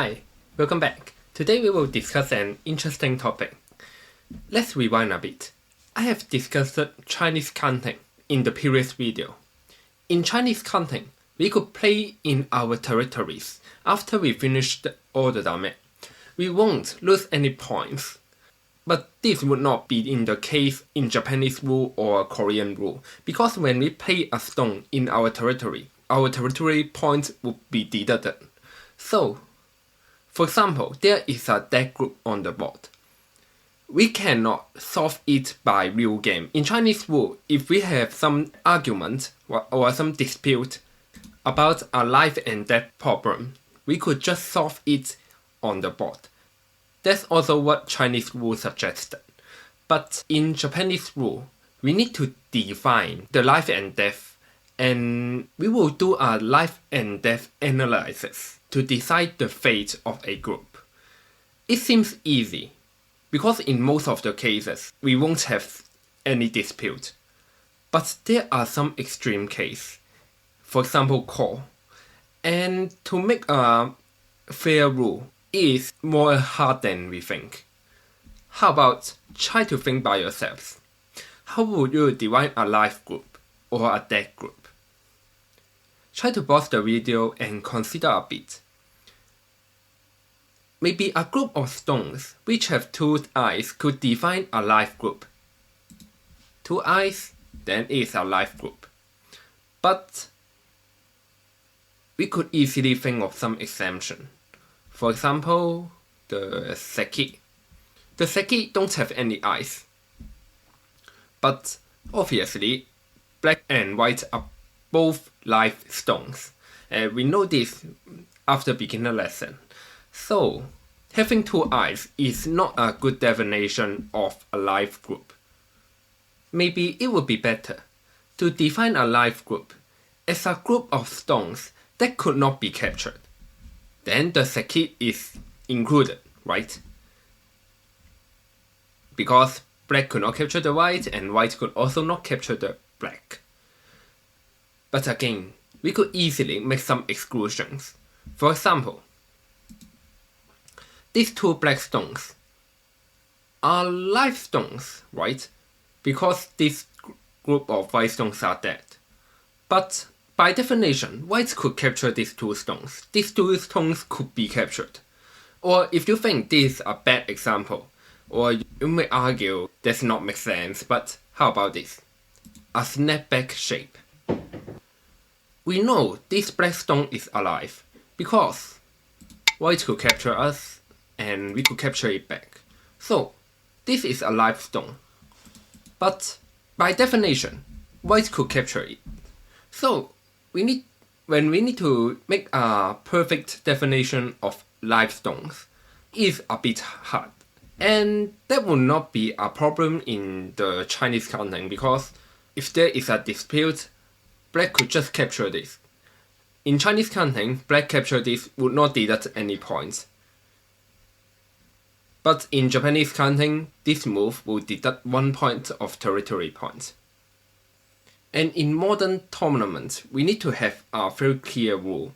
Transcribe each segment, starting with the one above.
Hi, welcome back. Today we will discuss an interesting topic. Let's rewind a bit. I have discussed Chinese counting in the previous video. In Chinese counting, we could play in our territories after we finished all the dame. We won't lose any points. But this would not be in the case in Japanese rule or Korean rule, because when we play a stone in our territory points would be deducted. So, for example, there is a dead group on the board. We cannot solve it by real game. In Chinese rule, if we have some argument or some dispute about a life and death problem, we could just solve it on the board. That's also what Chinese rule suggested. But in Japanese rule, we need to define the life and death, and we will do a life and death analysis to decide the fate of a group. It seems easy, because in most of the cases, we won't have any dispute. But there are some extreme cases, for example, call. And to make a fair rule is more hard than we think. How about try to think by yourselves? How would you divide a live group or a dead group? Try to pause the video and consider a bit. Maybe a group of stones which have two eyes could define a live group. Two eyes, then it is a live group. But we could easily think of some exemption. For example, the seki. The seki don't have any eyes. But obviously, black and white are both live stones. And we know this after beginner lesson. So, having two eyes is not a good definition of a live group. Maybe it would be better to define a live group as a group of stones that could not be captured. Then the seki is included, right? Because black could not capture the white and white could also not capture the black. But again, we could easily make some exclusions. For example, these two black stones are live stones, right? Because this group of white stones are dead. But by definition, whites could capture these two stones. These two stones could be captured. Or if you think this is a bad example, or you may argue does not make sense, but how about this? A snapback shape. We know this black stone is alive because white could capture us and we could capture it back. So this is a live stone. But by definition, white could capture it. So when we need to make a perfect definition of live stones, it's a bit hard. And that will not be a problem in the Chinese counting because if there is a dispute, black could just capture this. In Chinese counting, black capture this would not deduct any points. But in Japanese counting, this move will deduct 1 point of territory points. And in modern tournaments, we need to have a very clear rule,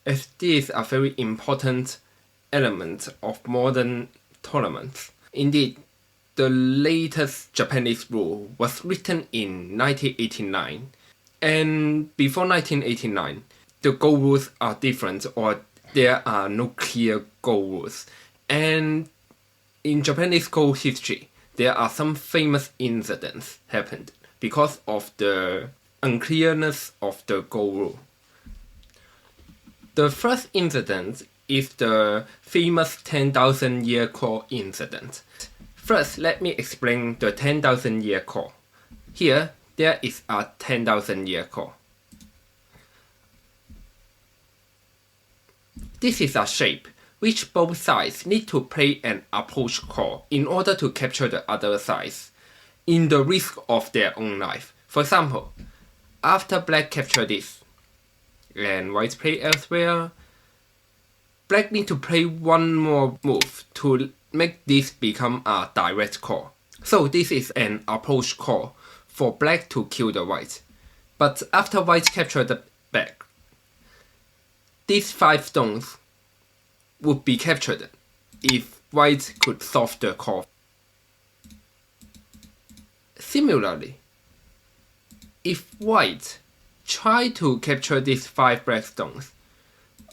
as this is a very important element of modern tournaments. Indeed, the latest Japanese rule was written in 1989, and before 1989, the goal rules are different or there are no clear goal rules. And in Japanese Go history, there are some famous incidents happened because of the unclearness of the Go rule. The first incident is the famous 10,000 year call incident. First, let me explain the 10,000 year call. Here, there is a 10,000 year call. This is a shape which both sides need to play an approach call in order to capture the other sides, in the risk of their own life. For example, after black capture this, and white play elsewhere, black need to play one more move to make this become a direct call. So this is an approach call for black to kill the white. But after white capture the back, these 5 stones would be captured if white could solve the core. Similarly, if white try to capture these 5 black stones,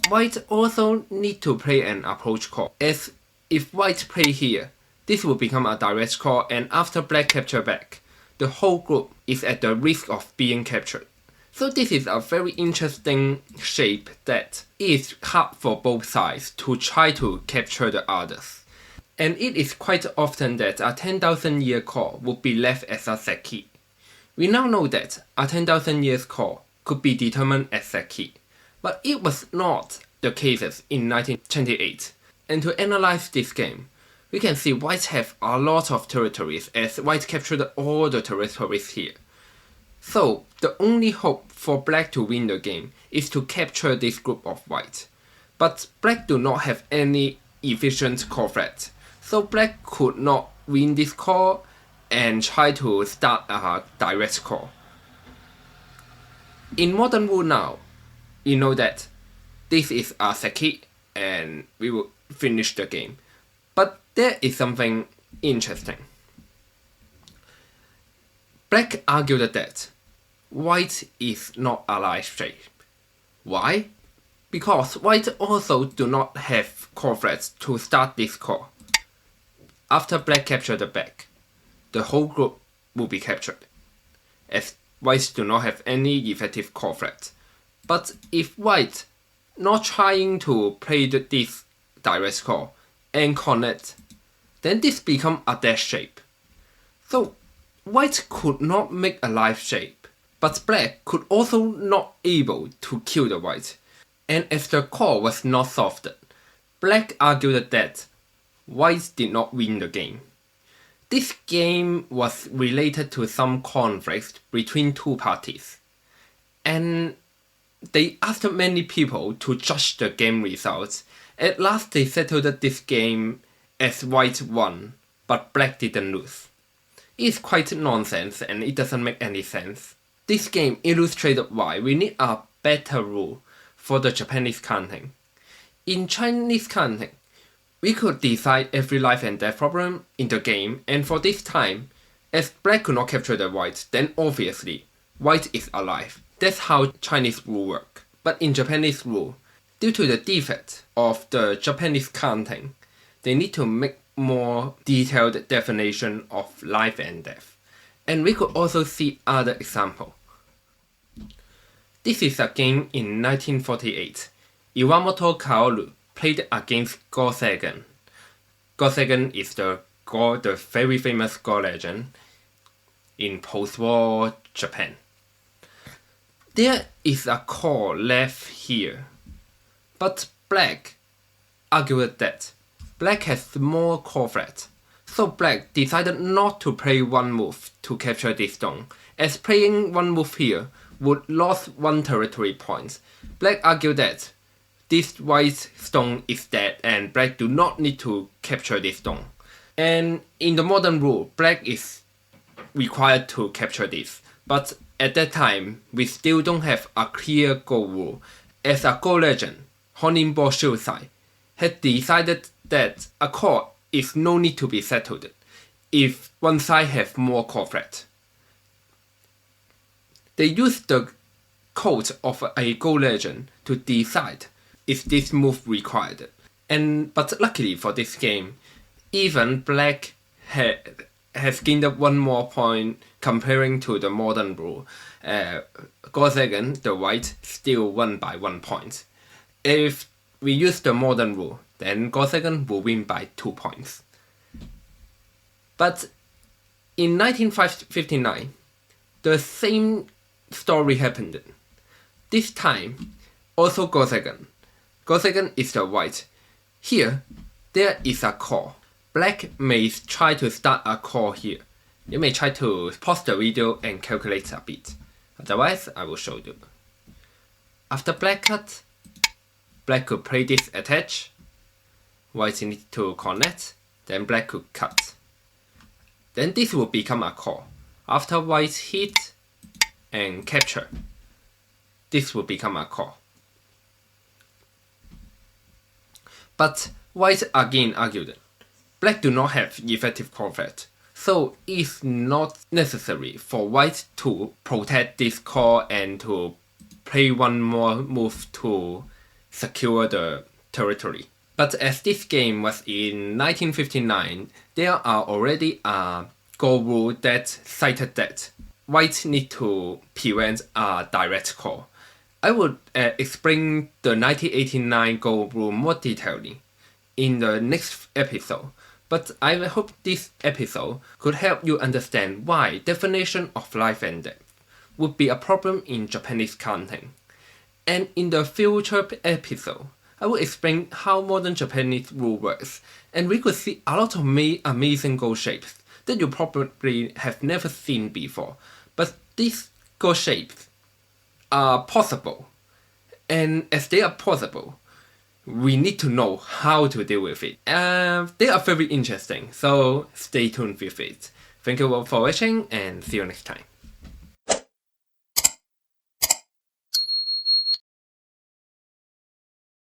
white also need to play an approach call, as if white play here, this will become a direct call, and after black capture back, the whole group is at the risk of being captured. So this is a very interesting shape that is hard for both sides to try to capture the others. And it is quite often that a 10,000 year call would be left as a set key. We now know that a 10,000 years call could be determined as set key, but it was not the cases in 1928. And to analyze this game, we can see white have a lot of territories as white captured all the territories here. So the only hope for black to win the game is to capture this group of white. But black do not have any efficient core threat, so black could not win this call and try to start a direct call. In modern rule now, we know that this is a set key and we will finish the game. But there is something interesting. Black argued that white is not a live shape. Why? Because white also do not have core threats to start this call. After black captured the back, the whole group will be captured, as white do not have any effective core threat. But if white not trying to play this direct call and connect, then this become a dash shape. So white could not make a live shape, but black could also not able to kill the white. And as the call was not solved, black argued that white did not win the game. This game was related to some conflict between two parties, and they asked many people to judge the game results. At last they settled this game as white won, but black didn't lose. It's quite nonsense and it doesn't make any sense. This game illustrated why we need a better rule for the Japanese counting. In Chinese counting, we could decide every life and death problem in the game, and for this time, as black could not capture the white, then obviously, white is alive. That's how Chinese rule work. But in Japanese rule, due to the defect of the Japanese counting, they need to make more detailed definition of life and death. And we could also see other example. This is a game in 1948. Iwamoto Kaoru played against Go Seigen. Go Seigen is the very famous Go legend in post-war Japan. There is a call left here, but black argued that black has more core threat, so black decided not to play one move to capture this stone, as playing one move here would lose 1 territory point. Black argued that this white stone is dead and black do not need to capture this stone. And in the modern rule, black is required to capture this. But at that time, we still don't have a clear Go rule, as a Go legend, Honimbo Shusai, had decided that a call is no need to be settled if one side has more core threat. They used the code of a Go legend to decide if this move required. But luckily for this game, even black has gained up 1 more point comparing to the modern rule. Go Seigen, the white, still won by 1 point. If we use the modern rule, then Go Seigen will win by 2 points. But in 1959, the same story happened. This time, also Go Seigen. Go Seigen is the white. Here, there is a call. Black may try to start a call here. You may try to pause the video and calculate a bit. Otherwise, I will show you. After black cut, black could play this attach. White need to connect. Then black could cut. Then this will become a call. After white hit and capture, this will become a call. But white again argued, black do not have effective core threat, so it's not necessary for white to protect this core and to play one more move to secure the territory. But as this game was in 1959, there are already a Go rule that cited that white need to prevent a direct call. I would explain the 1989 Go rule more detailedly in the next episode, but I hope this episode could help you understand why definition of life and death would be a problem in Japanese counting. And in the future episode, I will explain how modern Japanese rule works, and we could see a lot of amazing Go shapes that you probably have never seen before. But these Go shapes are possible, and as they are possible, we need to know how to deal with it. They are very interesting, so stay tuned with it. Thank you all for watching, and see you next time.